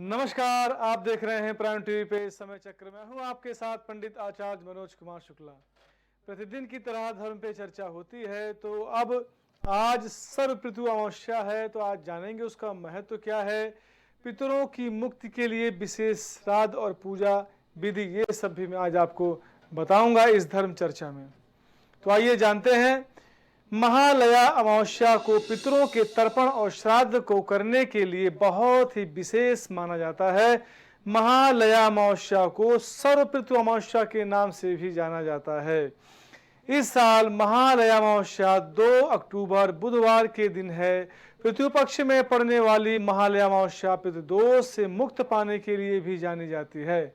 नमस्कार, आप देख रहे हैं प्राइम टीवी पे समय चक्र। मैं हूं आपके साथ पंडित आचार्य मनोज कुमार शुक्ला। प्रतिदिन की तरह धर्म पे चर्चा होती है, तो अब आज सर्व पितृ अमावस्या है, तो आज जानेंगे उसका महत्व क्या है। पितरों की मुक्ति के लिए विशेष श्राद्ध और पूजा विधि, ये सब भी मैं आज आपको बताऊंगा इस धर्म चर्चा में। तो आइए जानते हैं। महालया अमावस्या को पितरों के तर्पण और श्राद्ध को करने के लिए बहुत ही विशेष माना जाता है। महालया अमावस्या को सर्वपितृ अमावस्या के नाम से भी जाना जाता है। इस साल महालया अमावस्या 2 अक्टूबर बुधवार के दिन है। पितृ पक्ष में पड़ने वाली महालया अमावस्या पितृदोष से मुक्त पाने के लिए भी जानी जाती है।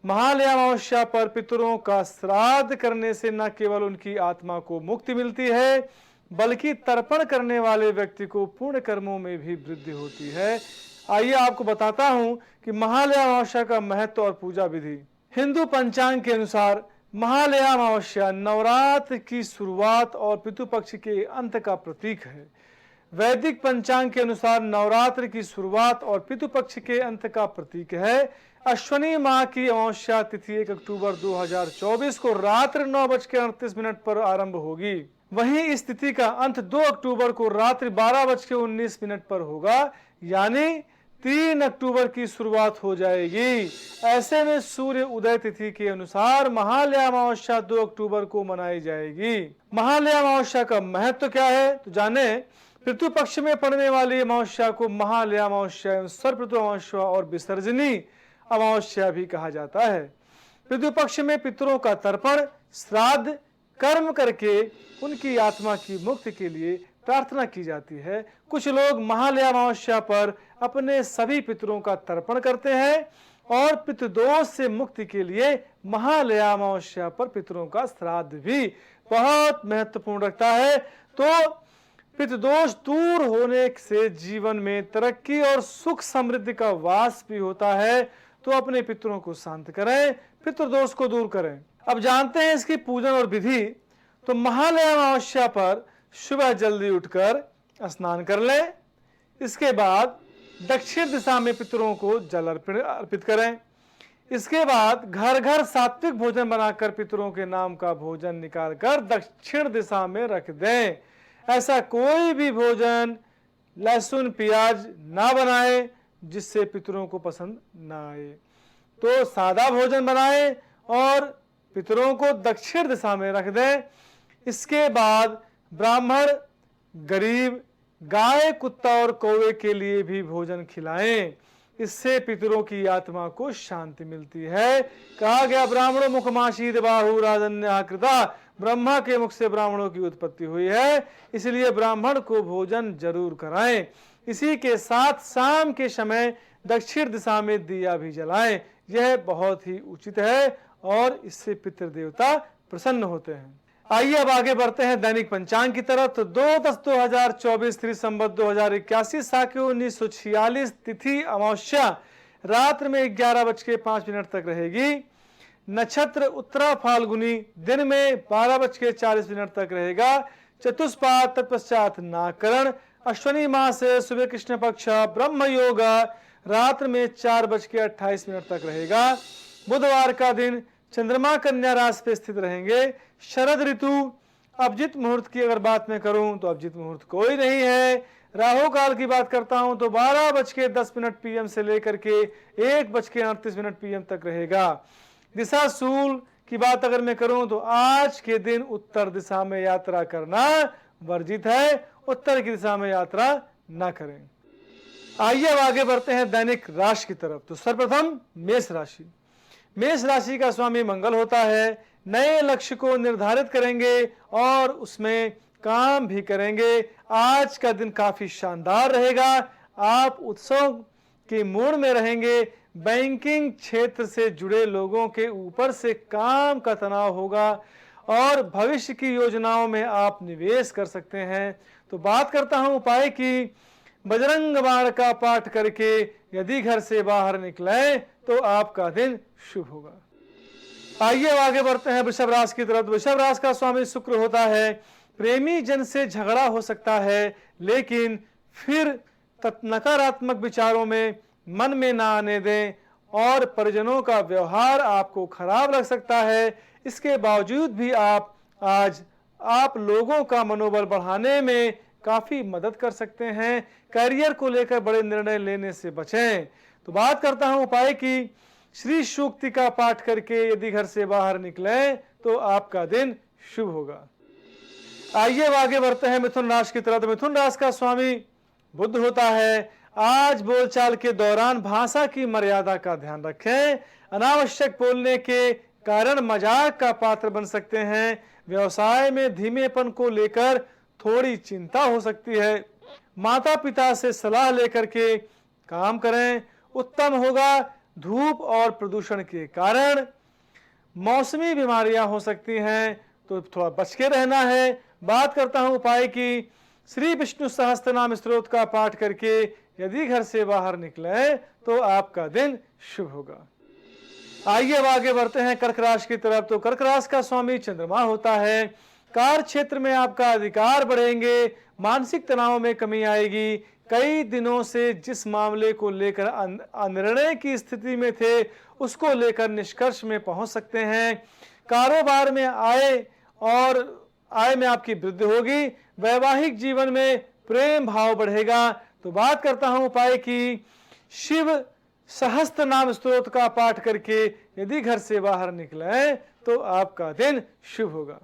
महालया अमावस्या पर पितरों का श्राद्ध करने से न केवल उनकी आत्मा को मुक्ति मिलती है, बल्कि तर्पण करने वाले व्यक्ति को पुण्य कर्मों में भी वृद्धि होती है। आइए आपको बताता हूं कि महालया अमावस्या का महत्व और पूजा विधि। हिंदू पंचांग के अनुसार महालया अमावस्या नवरात्र की शुरुआत और पितृपक्ष के अंत का प्रतीक है। वैदिक पंचांग के अनुसार नवरात्र की शुरुआत और पितृपक्ष के अंत का प्रतीक है। अश्विनी माह की अमावस्या तिथि 1 अक्टूबर 2024 को रात्रि 9:38 पर आरंभ होगी। वहीं इस तिथि का अंत 2 अक्टूबर को रात्रि 12:19 पर होगा, यानी 3 अक्टूबर की शुरुआत हो जाएगी। ऐसे में सूर्य उदय तिथि के अनुसार महालया अमावस्या 2 अक्टूबर को मनाई जाएगी। महालया अमावस्या का महत्व क्या है, तो जाने। पितृ पक्ष में पड़ने वाली अमावस्या को महालया अमावस्या एवं सर्वपितृ अमावस्या और विसर्जनी अमावस्या भी कहा जाता है। पितृ पक्ष में पितरों का तर्पण श्राद्ध कर्म करके उनकी आत्मा की मुक्ति के लिए प्रार्थना की जाती है। कुछ लोग महालया अमावस्या पर अपने सभी पितरों का तर्पण करते हैं और पितृदोष से मुक्ति के लिए महालया अमावस्या पर पितरों का श्राद्ध भी बहुत महत्वपूर्ण रखता है। तो पितृदोष दूर होने से जीवन में तरक्की और सुख समृद्धि का वास भी होता है। तो अपने पितरों को शांत करें, पितृदोष को दूर करें। अब जानते हैं इसकी पूजन और विधि। तो महालया अमावस्या पर सुबह जल्दी उठकर स्नान कर लें। इसके बाद दक्षिण दिशा में पितरों को जल अर्पित करें। इसके बाद घर घर सात्विक भोजन बनाकर पितरों के नाम का भोजन निकालकर दक्षिण दिशा में रख दें। ऐसा कोई भी भोजन लहसुन प्याज ना बनाए जिससे पितरों को पसंद ना आए। तो सादा भोजन बनाएं और पितरों को दक्षिण दिशा में रख दें। इसके बाद ब्राह्मण गरीब गाय कुत्ता और कौवे के लिए भी भोजन खिलाएं। इससे पितरों की आत्मा को शांति मिलती है। कहा गया ब्राह्मणों मुखमाशीद बाहु राजन्य कृता, ब्रह्मा के मुख से ब्राह्मणों की उत्पत्ति हुई है, इसलिए ब्राह्मण को भोजन जरूर कराएं। इसी के साथ शाम के समय दक्षिण दिशा में दिया भी जलाएं। यह बहुत ही उचित है और इससे पितृदेवता प्रसन्न होते हैं। आइए अब आगे बढ़ते हैं दैनिक पंचांग की तरफ। तो 2/10/2024 श्री संवत 2081 साके 1946 तिथि अमावस्या रात्र में 11:05 तक रहेगी। नक्षत्र उत्तरा फाल्गुनी दिन में 12:40 तक रहेगा। चतुष्पाद तत्पश्चात नाकरण। अश्विनी माह से सुबह कृष्ण पक्ष ब्रह्म योग रात्र में 4:28 तक रहेगा। बुधवार का दिन चंद्रमा कन्या राशि पे स्थित रहेंगे। शरद ऋतु अभिजीत मुहूर्त की अगर बात मैं करूं तो अभिजीत मुहूर्त कोई नहीं है। राहु काल की बात करता हूं तो 12:10 PM से लेकर के 1:38 PM तक रहेगा। दिशा शूल की बात अगर मैं करूं तो आज के दिन उत्तर दिशा में यात्रा करना वर्जित है। उत्तर की दिशा में यात्रा न करें। आइए अब आगे बढ़ते हैं दैनिक राशि की तरफ। तो सर्वप्रथम मेष राशि। मेष राशि का स्वामी मंगल होता है। नए लक्ष्य को निर्धारित करेंगे और उसमें काम भी करेंगे। आज का दिन काफी शानदार रहेगा। आप उत्सव के मूड में रहेंगे। बैंकिंग क्षेत्र से जुड़े लोगों के ऊपर से काम का तनाव होगा और भविष्य की योजनाओं में आप निवेश कर सकते हैं। तो बात करता हूं उपाय की। बजरंग बाण का पाठ करके यदि घर से बाहर निकले तो आपका दिन शुभ होगा। आइए अब आगे बढ़ते हैं वृषभ राशि की तरफ। वृषभ राशि का स्वामी शुक्र होता है। प्रेमी जन से झगड़ा हो सकता है, लेकिन फिर नकारात्मक विचारों में मन में ना आने दें और परिजनों का व्यवहार आपको खराब लग सकता है। इसके बावजूद भी आप लोगों का मनोबल बढ़ाने में काफ़ी मदद कर सकते हैं। करियर को लेकर बड़े निर्णय लेने से बचें। तो बात करता हूं उपाय की। श्री सूक्ति का पाठ करके यदि घर से बाहर निकलें तो आपका दिन शुभ होगा। आइए अब आगे बढ़ते हैं मिथुन राशि की तरफ। मिथुन राशि का स्वामी बुध होता है। आज बोलचाल के दौरान भाषा की मर्यादा का ध्यान रखें। अनावश्यक बोलने के कारण मजाक का पात्र बन सकते हैं। व्यवसाय में धीमेपन को लेकर थोड़ी चिंता हो सकती है। माता पिता से सलाह लेकर के काम करें, उत्तम होगा। धूप और प्रदूषण के कारण मौसमी बीमारियां हो सकती हैं, तो थोड़ा बच के रहना है। बात करता हूं उपाय की। श्री विष्णु सहस्त्रनाम स्तोत्र का पाठ करके यदि घर से बाहर निकले तो आपका दिन शुभ होगा। आइए अब आगे बढ़ते हैं कर्क राशि की तरफ। तो कर्क राशि का स्वामी चंद्रमा होता है। कार्य क्षेत्र में आपका अधिकार बढ़ेंगे। मानसिक तनाव में कमी आएगी। कई दिनों से जिस मामले को लेकर अनिर्णय की स्थिति में थे, उसको लेकर निष्कर्ष में पहुंच सकते हैं। कारोबार में आय में आपकी वृद्धि होगी। वैवाहिक जीवन में प्रेम भाव बढ़ेगा। तो बात करता हूं उपाय की। शिव सहस्त्र नाम स्तोत्र का पाठ करके यदि घर से बाहर निकले तो आपका दिन शुभ होगा।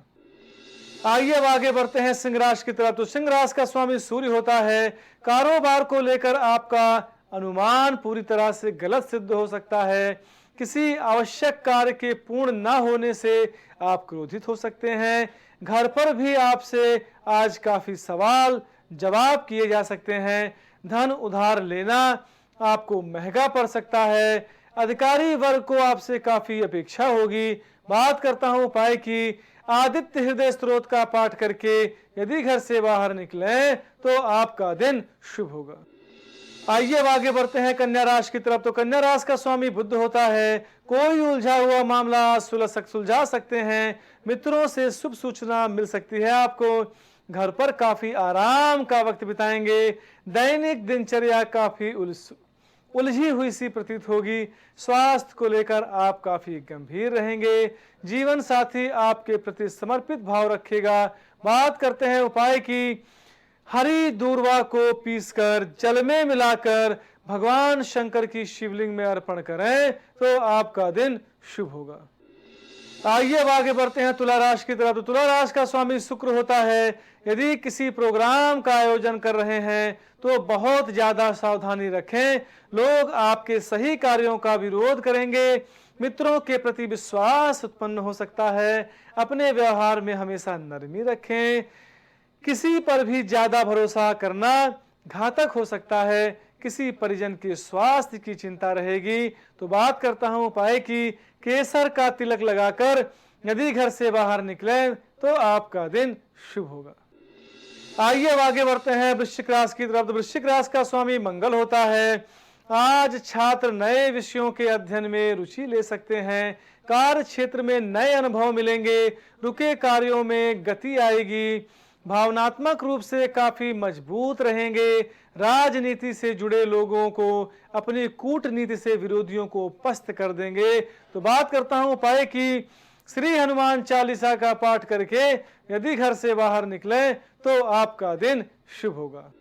आइए अब आगे बढ़ते हैं सिंह राशि की तरफ। तो सिंह राशि का स्वामी सूर्य होता है। कारोबार को लेकर आपका अनुमान पूरी तरह से गलत सिद्ध हो सकता है। किसी आवश्यक कार्य के पूर्ण न होने से आप क्रोधित हो सकते हैं। घर पर भी आपसे आज काफी सवाल जवाब किए जा सकते हैं। धन उधार लेना आपको महंगा पड़ सकता है। अधिकारी वर्ग को आपसे काफी अपेक्षा होगी। बात करता हूं उपाय की। आदित्य हृदय स्तोत्र का पाठ करके यदि घर से बाहर निकले तो आपका दिन शुभ होगा। आइए अब आगे बढ़ते हैं कन्या राशि की तरफ। तो कन्या राशि का स्वामी बुध होता है। कोई उलझा हुआ मामला सुलझा सकते हैं। मित्रों से शुभ सूचना मिल सकती है आपको। घर पर काफी आराम का वक्त बिताएंगे। दैनिक दिनचर्या काफी उलझी हुई सी प्रतीत होगी। स्वास्थ्य को लेकर आप काफी गंभीर रहेंगे। जीवन साथी आपके प्रति समर्पित भाव रखेगा। बात करते हैं उपाय की। हरी दूर्वा को पीसकर जल में मिलाकर भगवान शंकर की शिवलिंग में अर्पण करें तो आपका दिन शुभ होगा। आइए अब आगे बढ़ते हैं तुला राशि की तरफ। तो तुला राशि का स्वामी शुक्र होता है। यदि किसी प्रोग्राम का आयोजन कर रहे हैं तो बहुत ज्यादा सावधानी रखें। लोग आपके सही कार्यों का विरोध करेंगे। मित्रों के प्रति विश्वास उत्पन्न हो सकता है। अपने व्यवहार में हमेशा नरमी रखें। किसी पर भी ज्यादा भरोसा करना घातक हो सकता है। किसी परिजन के स्वास्थ्य की चिंता रहेगी। तो बात करता हूं उपाय की। केसर का तिलक लगाकर यदि घर से बाहर निकले तो आपका दिन शुभ होगा। आइए अब आगे बढ़ते हैं वृश्चिक राशि की तरफ। वृश्चिक राशि का स्वामी मंगल होता है। आज छात्र नए विषयों के अध्ययन में रुचि ले सकते हैं। कार्य क्षेत्र में नए अनुभव मिलेंगे। रुके कार्यों में गति आएगी। भावनात्मक रूप से काफी मजबूत रहेंगे। राजनीति से जुड़े लोगों को अपनी कूटनीति से विरोधियों को पस्त कर देंगे। तो बात करता हूं उपाय की। श्री हनुमान चालीसा का पाठ करके यदि घर से बाहर निकले तो आपका दिन शुभ होगा।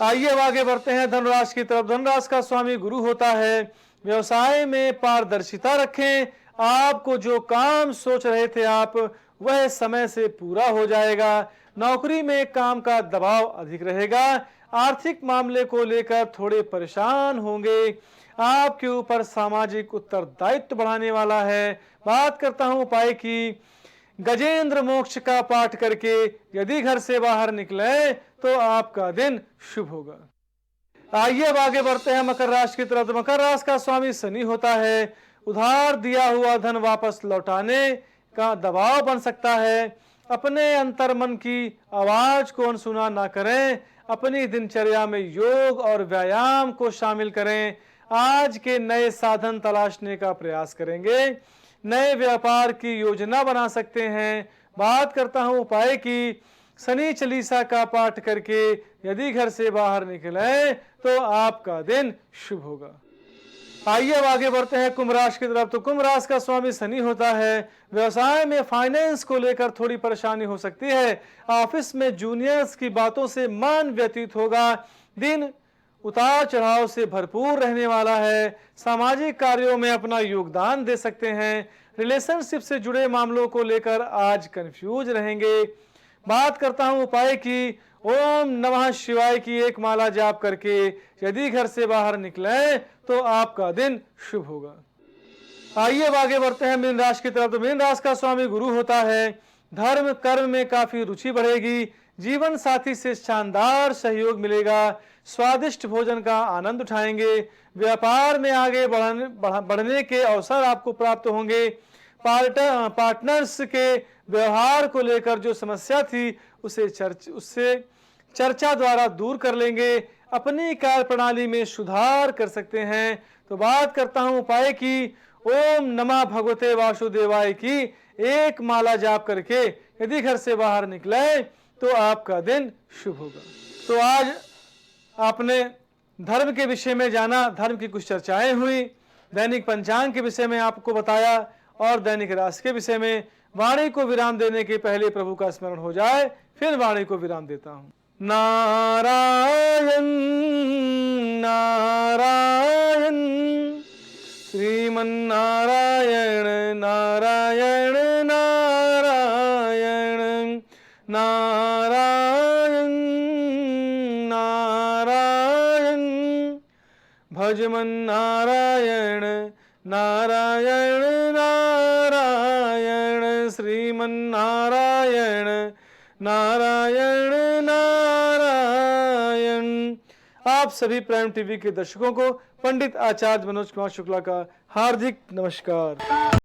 आइए अब आगे बढ़ते हैं धनराशि की तरफ। धनराशि का स्वामी गुरु होता है। व्यवसाय में पारदर्शिता रखें। आपको जो काम सोच रहे थे आप, वह समय से पूरा हो जाएगा। नौकरी में काम का दबाव अधिक रहेगा। आर्थिक मामले को लेकर थोड़े परेशान होंगे। आपके ऊपर सामाजिक उत्तरदायित्व बढ़ाने वाला है। बात करता हूं उपाय की। गजेंद्र मोक्ष का पाठ करके यदि घर से बाहर निकले तो आपका दिन शुभ होगा। आइए अब आगे बढ़ते हैं मकर राशि की तरफ। मकर राशि का स्वामी शनि होता है। उधार दिया हुआ धन वापस लौटाने का दबाव बन सकता है। अपने अंतर्मन की आवाज को अनसुना ना करें। अपनी दिनचर्या में योग और व्यायाम को शामिल करें। आज के नए साधन तलाशने का प्रयास करेंगे। नए व्यापार की योजना बना सकते हैं। बात करता हूं उपाय की। शनि चालीसा का पाठ करके यदि घर से बाहर निकलें तो आपका दिन शुभ होगा। आइए अब आगे बढ़ते हैं कुंभ राशि की तरफ। तो कुंभ राशि का स्वामी शनि होता है। व्यवसाय में फाइनेंस को लेकर थोड़ी परेशानी हो सकती है। ऑफिस में जूनियर्स की बातों से मन व्यतीत होगा। दिन उतार चढ़ाव से भरपूर रहने वाला है। सामाजिक कार्यों में अपना योगदान दे सकते हैं। रिलेशनशिप से जुड़े मामलों को लेकर आज कंफ्यूज रहेंगे। बात करता हूं उपाय की। ओम नमः शिवाय की एक माला जाप करके यदि घर से बाहर निकलें तो आपका दिन शुभ होगा। आइए अब आगे बढ़ते हैं मीन राशि की तरफ। तो मीन राशि का स्वामी गुरु होता है। धर्म कर्म में काफी रुचि बढ़ेगी। जीवन साथी से शानदार सहयोग मिलेगा। स्वादिष्ट भोजन का आनंद उठाएंगे। व्यापार में आगे बढ़ने के अवसर आपको प्राप्त होंगे। पार्टनर्स के व्यवहार को लेकर जो समस्या थी उससे चर्चा द्वारा दूर कर लेंगे। अपनी कार्य प्रणाली में सुधार कर सकते हैं। तो बात करता हूं उपाय की। ओम नमः भगवते वासुदेवाय की एक माला जाप करके यदि घर से बाहर निकले तो आपका दिन शुभ होगा। तो आज आपने धर्म के विषय में जाना, धर्म की कुछ चर्चाएं हुई, दैनिक पंचांग के विषय में आपको बताया और दैनिक राशि के विषय में। वाणी को विराम देने के पहले प्रभु का स्मरण हो जाए, फिर वाणी को विराम देता हूं। नारायण नारायण श्रीमन्नारायण नारायण नारायण नारायण नारायण भजमन नारायण नारायण नारायण श्रीमन्नारायण नारायण नारायण। आप सभी प्राइम टीवी के दर्शकों को पंडित आचार्य मनोज कुमार शुक्ला का हार्दिक नमस्कार।